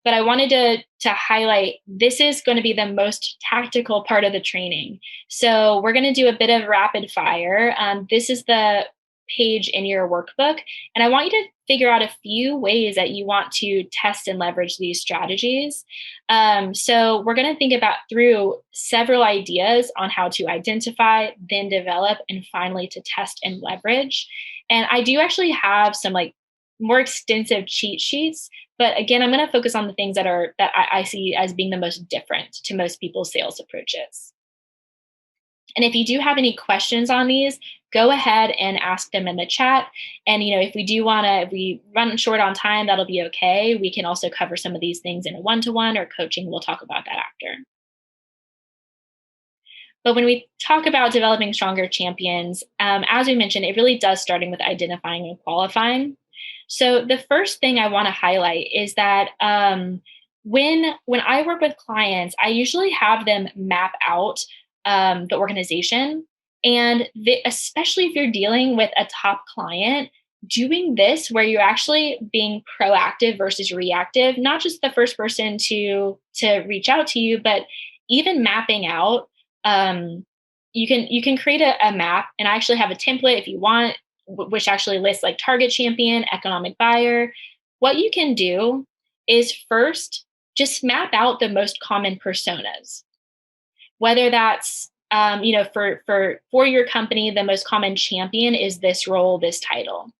but I wanted to highlight this is going to be the most tactical part of the training. So we're going to do a bit of rapid fire. This is the page in your workbook, and I want you to figure out a few ways that you want to test and leverage these strategies. So we're going to think about through several ideas on how to identify, then develop, and finally to test and leverage. And I do actually have some like more extensive cheat sheets, but again, I'm going to focus on the things that I see as being the most different to most people's sales approaches. And if you do have any questions on these, go ahead and ask them in the chat. And if if we run short on time, that'll be okay. We can also cover some of these things in a one-to-one or coaching. We'll talk about that after. But when we talk about developing stronger champions, as we mentioned, it really does starting with identifying and qualifying. So the first thing I want to highlight is that when I work with clients, I usually have them map out the organization. And especially if you're dealing with a top client, doing this where you're actually being proactive versus reactive, not just the first person to reach out to you, but even mapping out. You can create a map, and I actually have a template if you want, which actually lists like target champion, economic buyer. What you can do is first just map out the most common personas, whether that's for your company, the most common champion is this role, this title.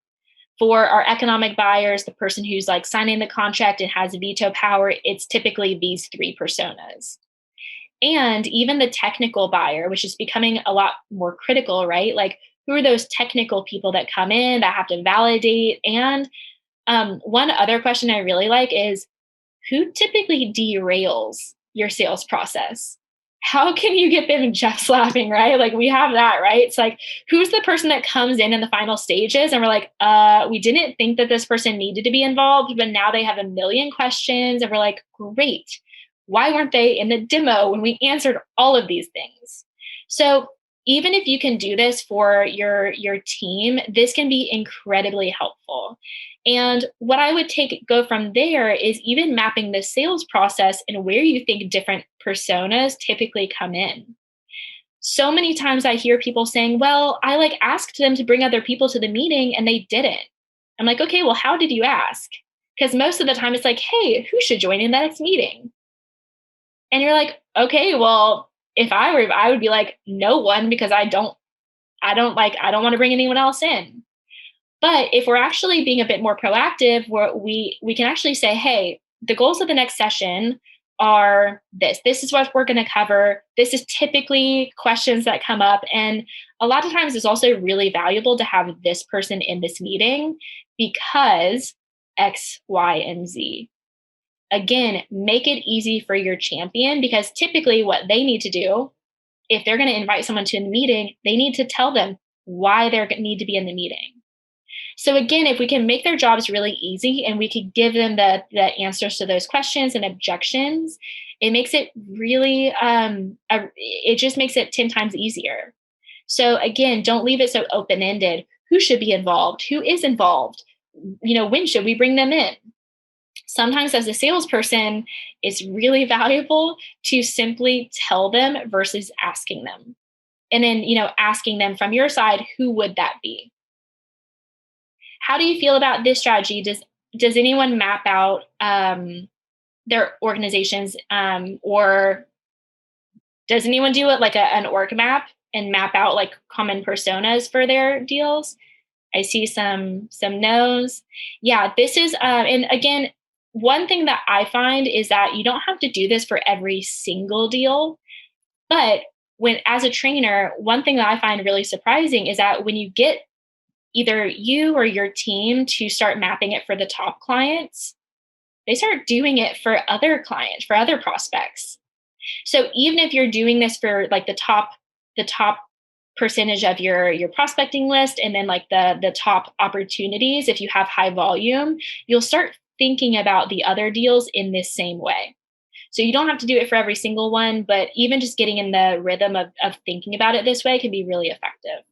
For our economic buyers, the person who's like signing the contract and has veto power, it's typically these three personas. And even the technical buyer, which is becoming a lot more critical, right? Like, who are those technical people that come in that have to validate? And one other question I really like is, who typically derails your sales process? How can you get them just laughing, right? Like, we have that, right? It's like, who's the person that comes in the final stages and we're like, we didn't think that this person needed to be involved, but now they have a million questions. And we're like, great. Why weren't they in the demo when we answered all of these things? So even if you can do this for your team, this can be incredibly helpful. And what I would go from there is even mapping the sales process and where you think different personas typically come in. So many times I hear people saying, well, I like asked them to bring other people to the meeting and they didn't. I'm like, okay, well, how did you ask? Because most of the time it's like, hey, who should join in the next meeting? And you're like, okay, well, if I would be like, no one, because I don't want to bring anyone else in. But if we're actually being a bit more proactive, we can actually say, hey, the goals of the next session are this. This is what we're going to cover. This is typically questions that come up. And a lot of times it's also really valuable to have this person in this meeting because X, Y, and Z. Again, make it easy for your champion, because typically what they need to do, if they're going to invite someone to a meeting, they need to tell them why they need to be in the meeting. So again, if we can make their jobs really easy and we could give them the answers to those questions and objections, it makes it really, it just makes it 10 times easier. So again, don't leave it so open-ended. Who should be involved? Who is involved? When should we bring them in? Sometimes as a salesperson, it's really valuable to simply tell them versus asking them. And then, asking them from your side, who would that be? How do you feel about this strategy? Does anyone map out their organizations, or does anyone do it like an org map and map out like common personas for their deals? I see some no's. Yeah, this is, and again, one thing that I find is that you don't have to do this for every single deal, but as a trainer, one thing that I find really surprising is that when you get either you or your team to start mapping it for the top clients, they start doing it for other clients, for other prospects. So even if you're doing this for like the top percentage of your prospecting list, and then like the top opportunities, if you have high volume, you'll start thinking about the other deals in this same way. So you don't have to do it for every single one, but even just getting in the rhythm of thinking about it this way can be really effective.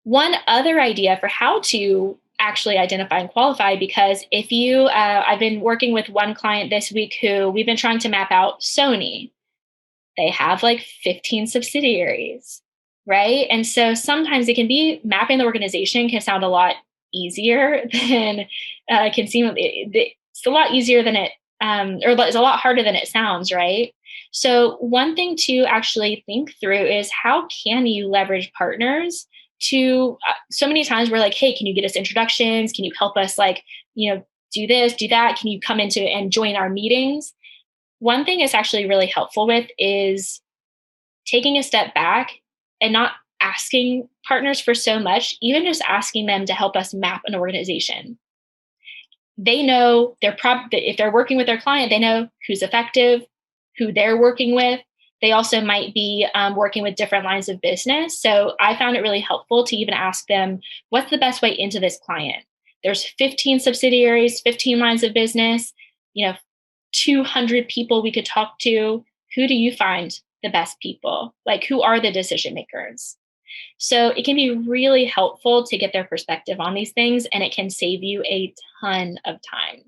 One other idea for how to actually identify and qualify. Because if you, I've been working with one client this week who we've been trying to map out Sony. They have like 15 subsidiaries, right? And so sometimes it can be mapping the organization can sound a lot easier than it can seem. It's a lot easier than it, or it's a lot harder than it sounds, right? So one thing to actually think through is how can you leverage partners to, so many times we're like, hey, can you get us introductions? Can you help us like, do this, do that? Can you come into and join our meetings? One thing it's actually really helpful with is taking a step back and not asking partners for so much, even just asking them to help us map an organization. They know if they're working with their client, they know who's effective, who they're working with. They also might be working with different lines of business. So I found it really helpful to even ask them, what's the best way into this client? There's 15 subsidiaries, 15 lines of business, you know, 200 people we could talk to. Who do you find the best people? Like, who are the decision makers? So it can be really helpful to get their perspective on these things, and it can save you a ton of time.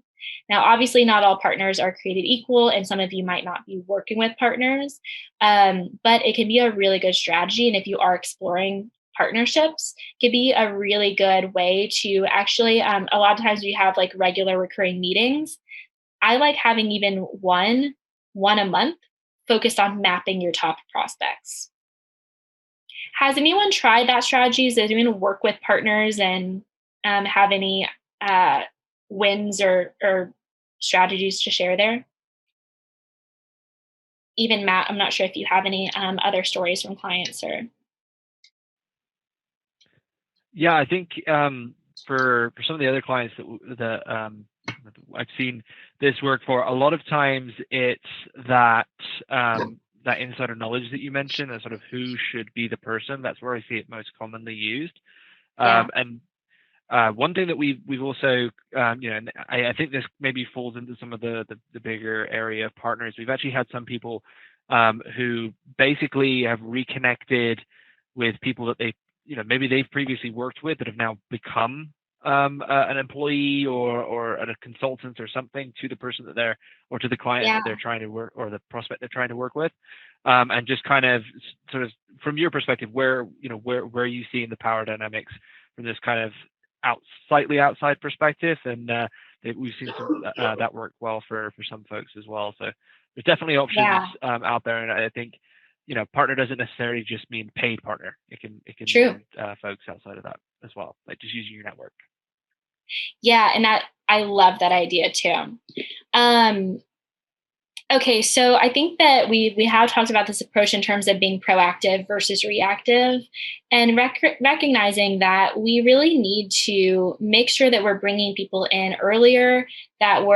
Now, obviously, not all partners are created equal, and some of you might not be working with partners, but it can be a really good strategy. And if you are exploring partnerships, it can be a really good way to actually, a lot of times we have like regular recurring meetings. I like having even one a month focused on mapping your top prospects. Has anyone tried that strategy? Does anyone work with partners and have any uh, wins or strategies to share there? Even Matt, I'm not sure if you have any other stories from clients or. Yeah, I think for some of the other clients that I've seen this work for, a lot of times it's that that insider knowledge that you mentioned, that sort of who should be the person. That's where I see it most commonly used. Yeah. And one thing that we've also, and I think this maybe falls into some of the bigger area of partners. We've actually had some people who basically have reconnected with people that they, maybe they've previously worked with that have now become an employee or a consultant or something to the person that they're, or to the client Yeah. that they're trying to work, or the prospect they're trying to work with. And just kind of sort of from your perspective, where are you seeing the power dynamics from this kind of slightly outside perspective? And we've seen some that work well for some folks as well. So there's definitely options out there, and I think partner doesn't necessarily just mean paid partner. It can True. mean folks outside of that as well, like just using your network. Yeah, and that I love that idea too. Okay, so I think that we have talked about this approach in terms of being proactive versus reactive, and recognizing that we really need to make sure that we're bringing people in earlier, that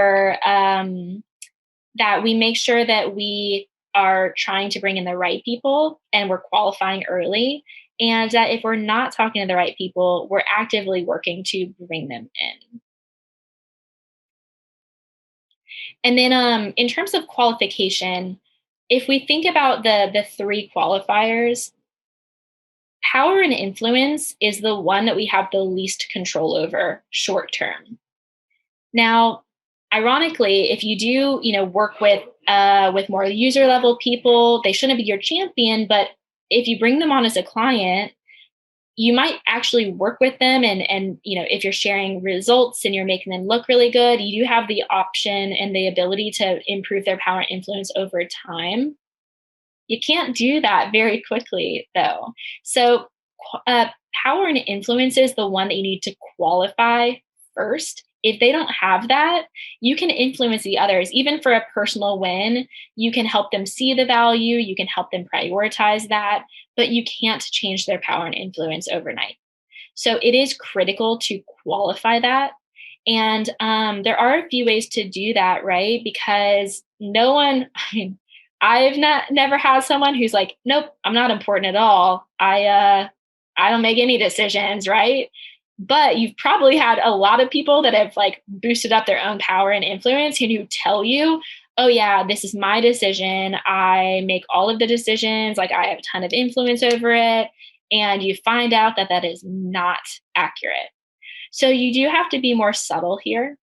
we make sure that we are trying to bring in the right people and we're qualifying early, and that if we're not talking to the right people, we're actively working to bring them in. And then in terms of qualification, if we think about the three qualifiers, power and influence is the one that we have the least control over short term. Now, ironically, if you do, work with more user level people, they shouldn't be your champion, but if you bring them on as a client, you might actually work with them, and if you're sharing results and you're making them look really good, you do have the option and the ability to improve their power and influence over time. You can't do that very quickly though. So uh, power and influence is the one that you need to qualify first. If they don't have that, you can influence the others. Even for a personal win, you can help them see the value, you can help them prioritize that, but you can't change their power and influence overnight. So it is critical to qualify that. And there are a few ways to do that, right? Because no one, I mean, I've never had someone who's like, nope, I'm not important at all. I don't make any decisions, right? But you've probably had a lot of people that have like boosted up their own power and influence and who tell you, oh yeah, this is my decision. I make all of the decisions. Like I have a ton of influence over it. And you find out that that is not accurate. So you do have to be more subtle here.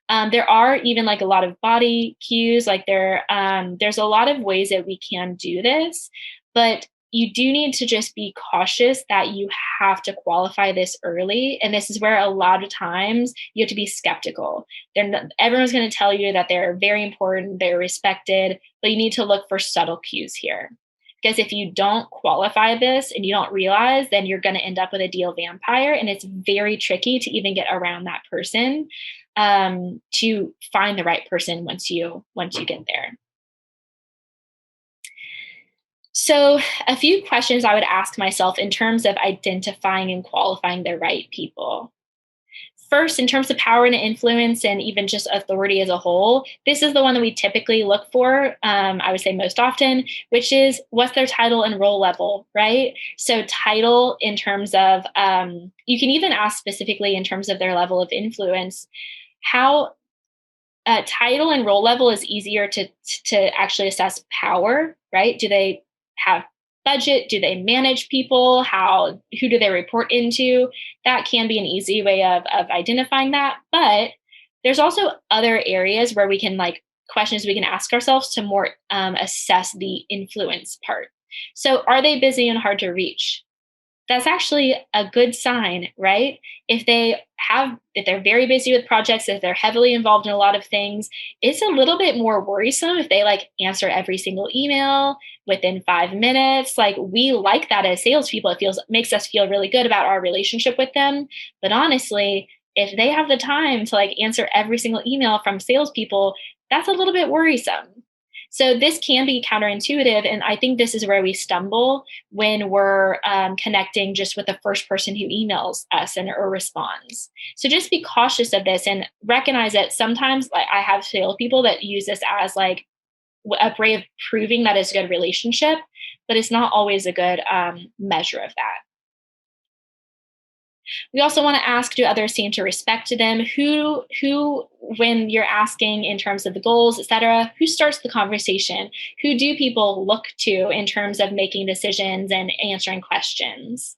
There are even like a lot of body cues, like there's a lot of ways that we can do this, but you do need to just be cautious that you have to qualify this early. And this is where a lot of times you have to be skeptical. Everyone's going to tell you that they're very important, they're respected, but you need to look for subtle cues here. Because if you don't qualify this and you don't realize, then you're going to end up with a deal vampire. And it's very tricky to even get around that person, to find the right person once you get there. So, a few questions I would ask myself in terms of identifying and qualifying the right people. First, in terms of power and influence and even just authority as a whole, this is the one that we typically look for, I would say most often, which is what's their title and role level, right? So, title in terms of, you can even ask specifically in terms of their level of influence. How title and role level is easier to actually assess power, right? Do they have budget? Do they manage people? Who do they report into? That can be an easy way of identifying that. But there's also other areas where we can like questions we can ask ourselves to more assess the influence part. So are they busy and hard to reach? That's actually a good sign, right? If they're very busy with projects, if they're heavily involved in a lot of things, it's a little bit more worrisome if they like answer every single email within 5 minutes. Like we like that as salespeople. Makes us feel really good about our relationship with them. But honestly, if they have the time to like answer every single email from salespeople, that's a little bit worrisome. So this can be counterintuitive, and I think this is where we stumble when we're connecting just with the first person who emails us and or responds. So just be cautious of this and recognize that sometimes, like I have salespeople that use this as like a way of proving that it's a good relationship, but it's not always a good measure of that. We also want to ask, do others seem to respect them? Who when you're asking in terms of the goals, et cetera, who starts the conversation? Who do people look to in terms of making decisions and answering questions?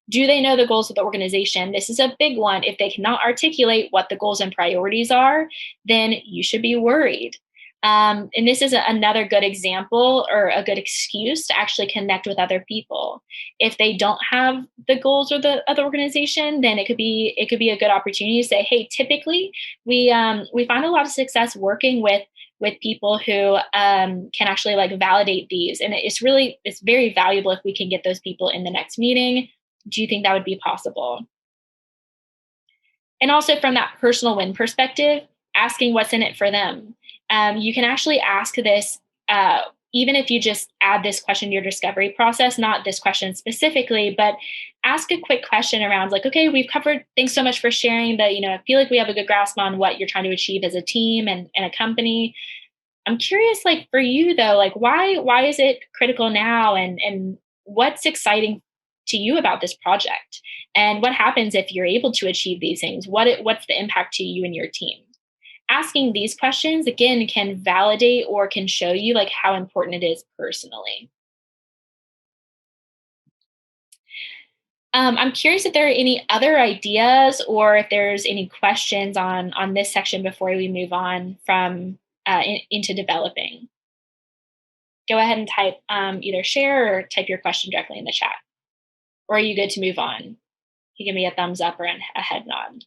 Do they know the goals of the organization? This is a big one. If they cannot articulate what the goals and priorities are, then you should be worried. And this is another good example or a good excuse to actually connect with other people. If they don't have the goals or the other organization, then it could be a good opportunity to say, hey, typically we find a lot of success working with people who can actually like validate these, and it's very valuable if we can get those people in the next meeting. Do you think that would be possible? And also from that personal win perspective, asking what's in it for them. You can actually ask this, even if you just add this question to your discovery process, not this question specifically, but ask a quick question around like, okay, we've covered, thanks so much for sharing that, I feel like we have a good grasp on what you're trying to achieve as a team and a company. I'm curious, like for you though, like why is it critical now, and what's exciting to you about this project, and what happens if you're able to achieve these things? What's the impact to you and your team? Asking these questions again can validate or can show you like how important it is personally. I'm curious if there are any other ideas or if there's any questions on this section before we move on from into developing. Go ahead and type either share or type your question directly in the chat. Or are you good to move on? You give me a thumbs up or a head nod.